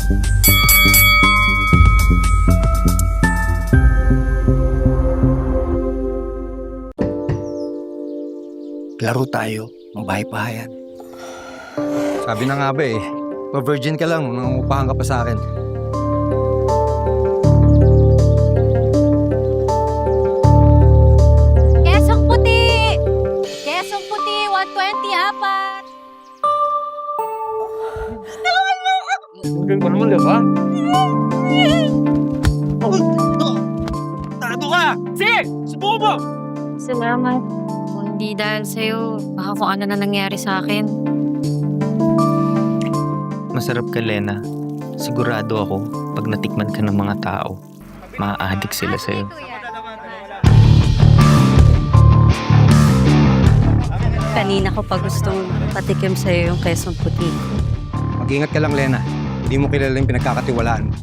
Laro tayo ng bahay-bahayan. Sabi na nga ba eh, pa-virgin ka lang, nangungupahan ka pa sa akin. Kesong puti! Kesong puti, 120 apat! Huwag ko naman, di ba? Tado ka! Sige! Subukan mo! Salamat. Kung hindi dahil sa'yo, baka kung ano na nangyari sa akin. Masarap ka, Lena. Sigurado ako, pag natikman ka ng mga tao, maa-addict sila sa'yo. Kanina ko pa gustong patikim sa'yo yung kesong puti. Mag-ingat ka lang, Lena. Hindi mo kilala yung pinagkakatiwalaan mo.